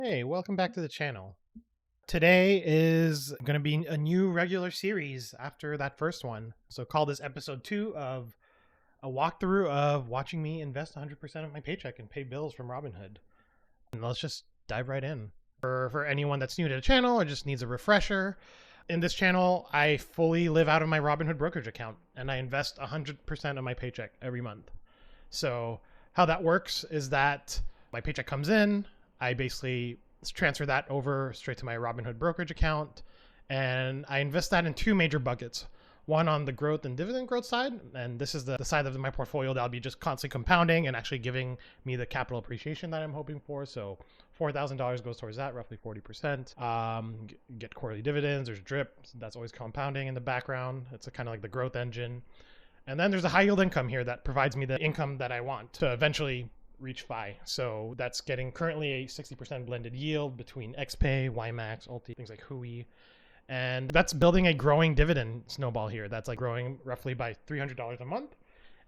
Hey, welcome back to the channel. Today is going to be a new regular series after that first one. So call this episode 2 of a walkthrough of watching me invest 100% of my paycheck and pay bills from Robinhood. And let's just dive right in. For anyone that's new to the channel or just needs a refresher, in this channel, I fully live out of my Robinhood brokerage account and I invest 100% of my paycheck every month. So how that works is that my paycheck comes in, I basically transfer that over straight to my Robinhood brokerage account, and I invest that in two major buckets. One on the growth and dividend growth side, and this is the side of my portfolio that'll be just constantly compounding and actually giving me the capital appreciation that I'm hoping for. So $4,000 goes towards that, roughly 40%. Get quarterly dividends. There's drip. That's always compounding in the background. It's kind of like the growth engine. And then there's a high yield income here that provides me the income that I want to eventually reach FI. So that's getting currently a 60% blended yield between XPay, YMAX, ULTY, things like HUI. And that's building a growing dividend snowball here. That's like growing roughly by $300 a month.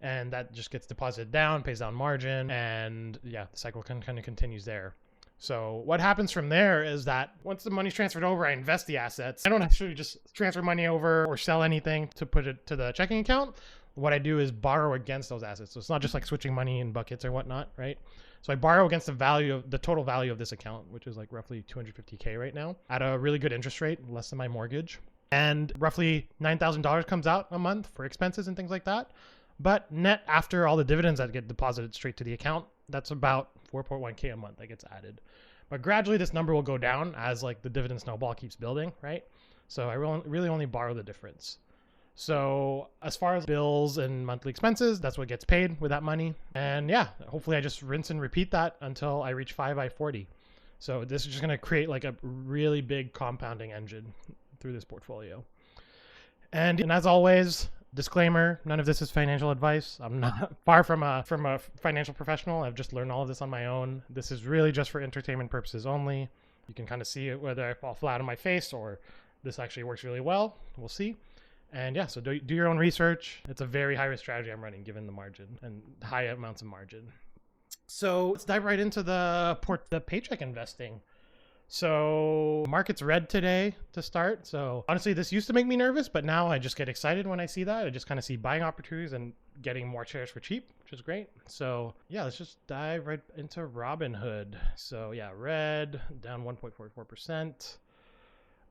And that just gets deposited down, pays down margin. And yeah, the cycle kind of continues there. So what happens from there is that once the money's transferred over, I invest the assets. I don't actually just transfer money over or sell anything to put it to the checking account. What I do is borrow against those assets. So it's not just like switching money in buckets or whatnot, right? So I borrow against the total value of this account, which is like roughly 250K right now at a really good interest rate, less than my mortgage. And roughly $9,000 comes out a month for expenses and things like that. But net after all the dividends that get deposited straight to the account, that's about 4.1K a month that gets added. But gradually this number will go down as like the dividend snowball keeps building, right? So I really only borrow the difference. So as far as bills and monthly expenses, that's what gets paid with that money. And yeah, hopefully I just rinse and repeat that until I reach 5 by 40. So this is just going to create like a really big compounding engine through this portfolio. And as always, disclaimer, none of this is financial advice. I'm not far from a financial professional. I've just learned all of this on my own. This is really just for entertainment purposes only. You can kind of see it whether I fall flat on my face or this actually works really well. We'll see. And yeah, so do your own research. It's a very high risk strategy I'm running given the margin and high amounts of margin. So let's dive right into the paycheck investing. So market's red today to start. So honestly, this used to make me nervous, but now I just get excited when I see that. I just kind of see buying opportunities and getting more shares for cheap, which is great. So yeah, let's just dive right into Robinhood. So yeah, red down 1.44%.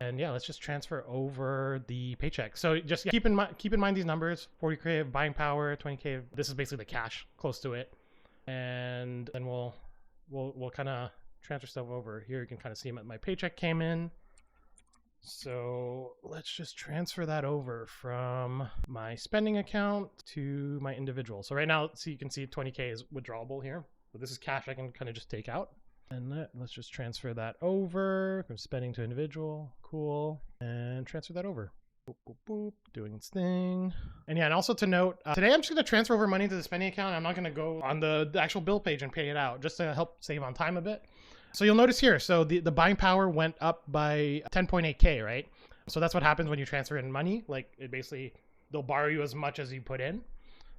And yeah, let's just transfer over the paycheck. So just keep in mind these numbers: 40K of buying power, 20K. This is basically the cash close to it, and then we'll kind of transfer stuff over. Here you can kind of see my paycheck came in. So let's just transfer that over from my spending account to my individual. So right now, you can see 20K is withdrawable here. So this is cash I can kind of just take out. And let's just transfer that over from spending to individual. Cool. And transfer that over. Boop, boop, boop. Doing its thing. And yeah, and also to note, today I'm just going to transfer over money to the spending account. I'm not going to go on the actual bill page and pay it out, just to help save on time a bit. So you'll notice here, so the buying power went up by 10.8K, right? So that's what happens when you transfer in money. Like it basically, they'll borrow you as much as you put in.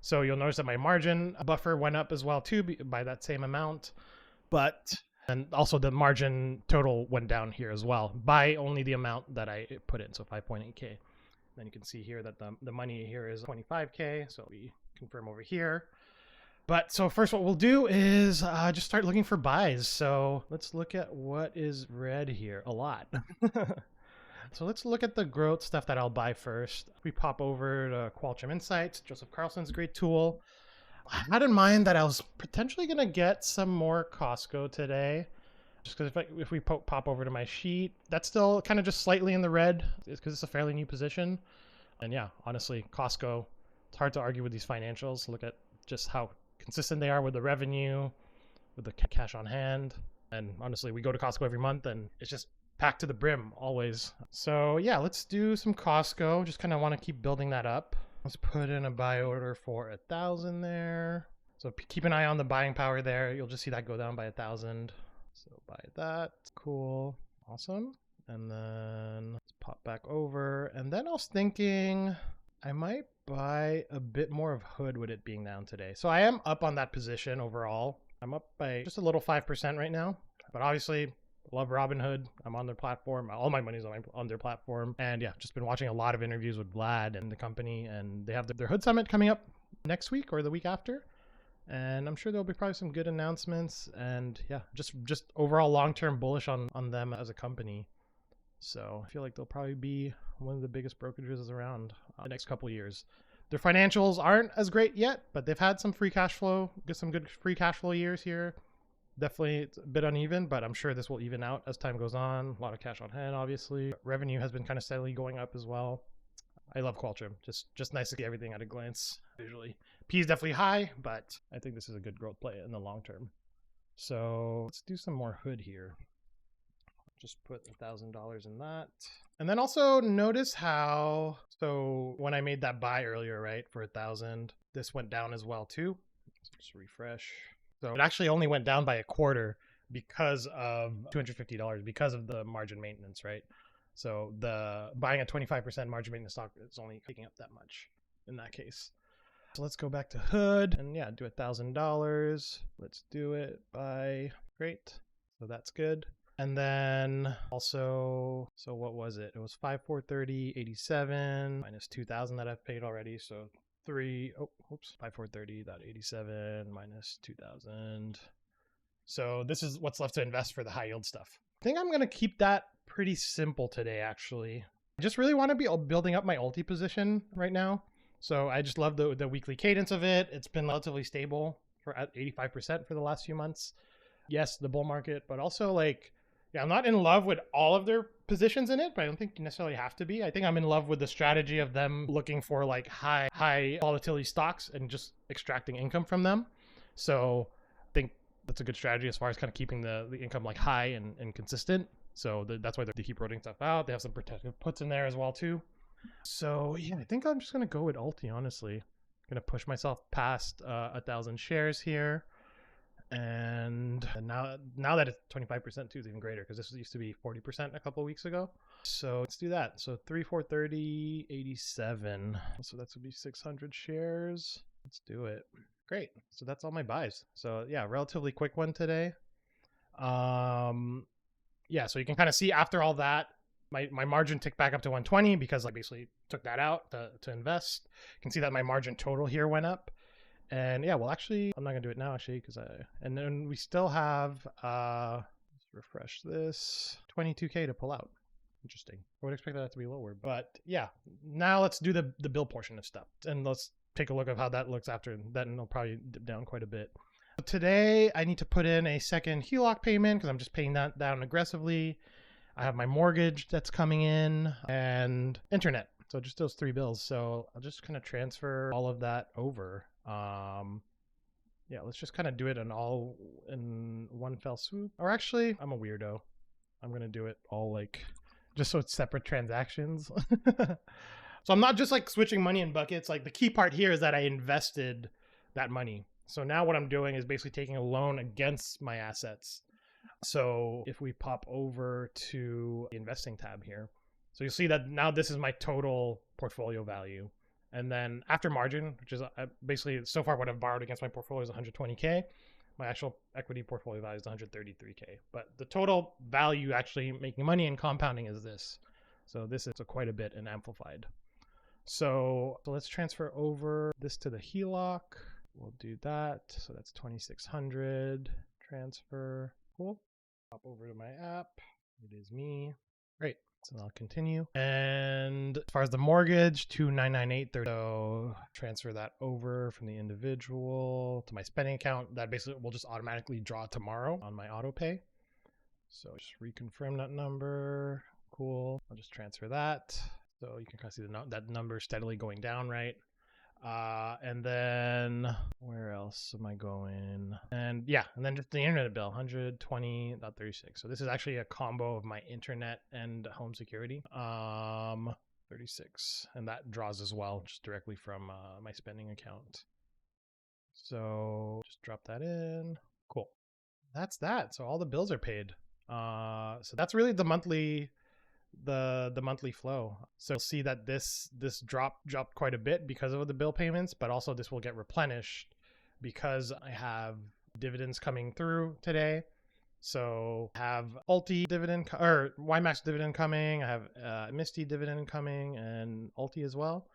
So you'll notice that my margin buffer went up as well too by that same amount. And also the margin total went down here as well by only the amount that I put in, so 5.8K. Then you can see here that the money here is 25K, so we confirm over here. But so first what we'll do is just start looking for buys. So let's look at what is red here, a lot. So let's look at the growth stuff that I'll buy first. We pop over to Qualtrim Insights. Joseph Carlson's a great tool. I had in mind that I was potentially going to get some more Costco today. Just because if we pop over to my sheet, that's still kind of just slightly in the red because it's a fairly new position. And yeah, honestly, Costco, it's hard to argue with these financials. Look at just how consistent they are with the revenue, with the cash on hand. And honestly, we go to Costco every month and it's just packed to the brim always. So yeah, let's do some Costco. Just kind of want to keep building that up. Let's put in a buy order for 1,000 there. So keep an eye on the buying power there. You'll just see that go down by 1,000. So buy that. Cool. Awesome. And then let's pop back over. And then I was thinking I might buy a bit more of Hood with it being down today. So I am up on that position overall. I'm up by just a little 5% right now. But obviously Love Robinhood. I'm on their platform. All my money's on their platform. And yeah, just been watching a lot of interviews with Vlad and the company. And they have their Hood Summit coming up next week or the week after. And I'm sure there'll be probably some good announcements. And yeah, just overall long-term bullish on them as a company. So I feel like they'll probably be one of the biggest brokerages around the next couple of years. Their financials aren't as great yet, but they've had some free cash flow, some good free cash flow years here. Definitely it's a bit uneven, but I'm sure this will even out as time goes on. A lot of cash on hand, obviously. Revenue has been kind of steadily going up as well. I love Qualtrim. Just nice to see everything at a glance visually. P is definitely high, but I think this is a good growth play in the long term. So let's do some more Hood here. Just put $1,000 in that. And then also notice how, so when I made that buy earlier, right, for 1,000, this went down as well too. Let's just refresh. So it actually only went down by a quarter because of $250, because of the margin maintenance, right? So the buying a 25% margin maintenance stock is only picking up that much in that case. So let's go back to Hood and yeah, do $1,000. Let's do it. Buy. Great. So that's good. And then also, so what was it? It was 5,430.87 minus 2,000 that I've paid already. So 5,430.87 minus 2,000. So this is what's left to invest for the high yield stuff. I think I'm going to keep that pretty simple today, actually. I just really want to be building up my ULTY position right now. So I just love the weekly cadence of it. It's been relatively stable for at 85% for the last few months. Yes, the bull market, but also like, yeah, I'm not in love with all of their positions in it, but I don't think you necessarily have to be. I think I'm in love with the strategy of them looking for like high volatility stocks and just extracting income from them. So I think that's a good strategy as far as kind of keeping the income like high and consistent. So that's why they keep rolling stuff out. They have some protective puts in there as well too. So yeah, I think I'm just going to go with ULTY, honestly. I'm going to push myself past 1,000 shares here. And now that it's 25% too is even greater because this used to be 40% a couple of weeks ago. So let's do that. So 3,430.87. So that's would be 600 shares. Let's do it. Great. So that's all my buys. So yeah, relatively quick one today. Yeah, so you can kind of see after all that, my margin ticked back up to 120 because I basically took that out to invest. You can see that my margin total here went up. And yeah, well, actually, I'm not going to do it now, actually, and then we still have, let's refresh this, 22K to pull out. Interesting. I would expect that to be lower, but yeah, now let's do the bill portion of stuff. And let's take a look at how that looks after that, and it'll probably dip down quite a bit. So today, I need to put in a second HELOC payment because I'm just paying that down aggressively. I have my mortgage that's coming in and internet. So just those three bills. So I'll just kind of transfer all of that over. Yeah, let's just kind of do it in one fell swoop. Or actually, I'm a weirdo. I'm going to do it all like, just so it's separate transactions. So I'm not just like switching money in buckets. Like the key part here is that I invested that money. So now what I'm doing is basically taking a loan against my assets. So if we pop over to the investing tab here, so you'll see that now this is my total portfolio value. And then after margin, which is basically so far what I've borrowed against my portfolio is 120K. My actual equity portfolio value is 133K. But the total value actually making money and compounding is this. So this is quite a bit and amplified. So let's transfer over this to the HELOC. We'll do that. So that's 2,600 transfer. Cool. Pop over to my app. It is me. Great. So I'll continue. And as far as the mortgage, 2,998. So transfer that over from the individual to my spending account. That basically will just automatically draw tomorrow on my auto pay. So just reconfirm that number. Cool. I'll just transfer that. So you can kind of see that number steadily going down, right? And then where else am I going? And yeah, and then just the internet bill, 120.36. So this is actually a combo of my internet and home security. 36, and that draws as well, just directly from my spending account. So just drop that in. Cool. That's that. So all the bills are paid. So that's really the monthly flow. So you'll see that this dropped quite a bit because of the bill payments, but also this will get replenished because I have dividends coming through today. So I have ULTY dividend or YMAX dividend coming. I have Misty dividend coming and ULTY as well.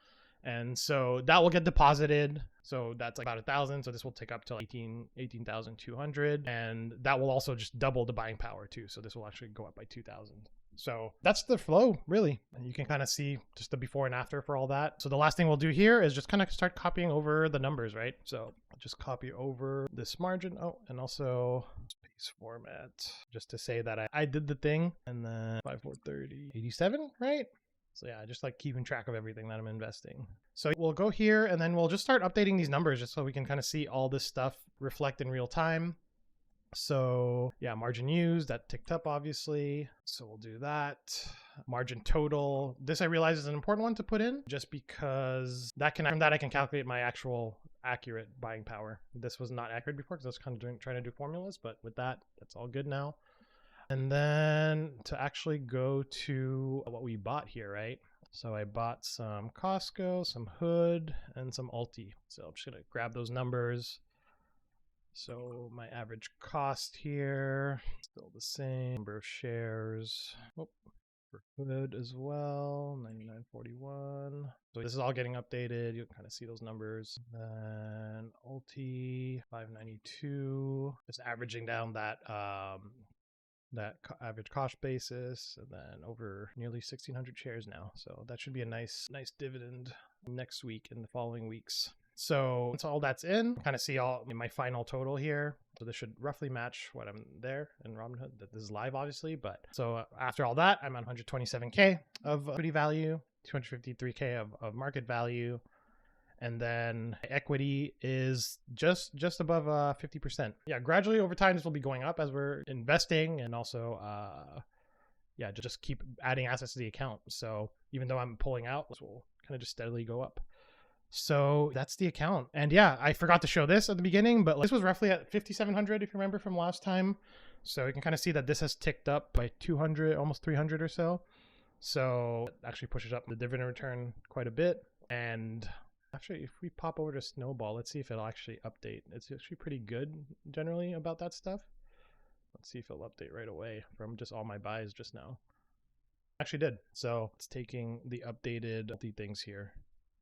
And so that will get deposited. So that's like about 1,000. So this will take up to 18,200. And that will also just double the buying power too. So this will actually go up by 2,000. So that's the flow, really. And you can kind of see just the before and after for all that. So the last thing we'll do here is just kind of start copying over the numbers, right? So I'll just copy over this margin. Oh, and also space format, just to say that I did the thing. And then 5430, 87, right? So yeah, just like keeping track of everything that I'm investing. So we'll go here and then we'll just start updating these numbers just so we can kind of see all this stuff reflect in real time. So yeah, margin used, that ticked up obviously. So we'll do that. Margin total. This I realize is an important one to put in just because from that I can calculate my actual accurate buying power. This was not accurate before because I was kind of trying to do formulas, but with that, that's all good now. And then to actually go to what we bought here, right? So I bought some Costco, some Hood, and some ULTY. So I'm just gonna grab those numbers. So my average cost here, still the same. Number of shares. Oh, for Hood as well, 99.41. So this is all getting updated. You can kind of see those numbers. Then ULTY, 592. Just averaging down that average cost basis, and then over nearly 1,600 shares now. So that should be a nice dividend next week and the following weeks. So once all that's in, kind of see all my final total here. So this should roughly match what I'm there in Robinhood. This is live, obviously, but so after all that, I'm at 127K of equity value, 253K of market value. And then equity is just above 50%. Yeah, gradually over time, this will be going up as we're investing and also, just keep adding assets to the account. So even though I'm pulling out, this will kind of just steadily go up. So that's the account. And yeah, I forgot to show this at the beginning, but this was roughly at 5,700 if you remember from last time. So you can kind of see that this has ticked up by 200, almost 300 or so. So it actually pushes up the dividend return quite a bit. And actually, if we pop over to Snowball, let's see if it'll actually update. It's actually pretty good generally about that stuff. Let's see if it'll update right away from just all my buys just now. Actually did. So it's taking the updated ULTY things here.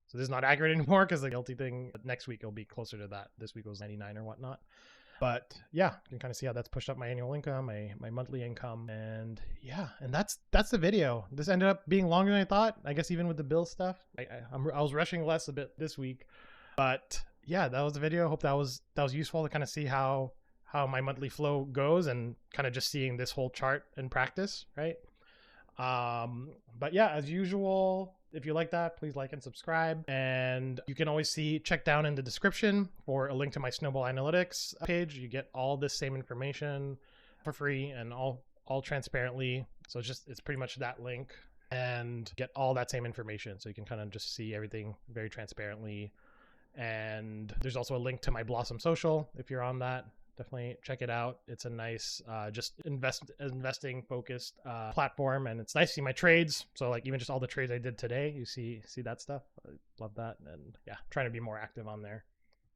So this is not accurate anymore because the ULTY thing next week will be closer to that. This week was 99 or whatnot. But yeah, you can kind of see how that's pushed up my annual income, my monthly income. And yeah, and that's the video. This ended up being longer than I thought. I guess even with the bill stuff, I was rushing less a bit this week. But yeah, that was the video. Hope that was useful to kind of see how my monthly flow goes and kind of just seeing this whole chart in practice, right? But yeah, as usual, if you like that, please like and subscribe. And you can always check down in the description for a link to my Snowball Analytics page. You get all this same information for free and all transparently. So it's pretty much that link and get all that same information. So you can kind of just see everything very transparently. And there's also a link to my Blossom Social if you're on that. Definitely check it out. It's a nice, just investing focused platform, and it's nice to see my trades. So like even just all the trades I did today, you see that stuff. I love that, and yeah, trying to be more active on there.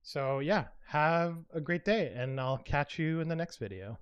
So yeah, have a great day, and I'll catch you in the next video.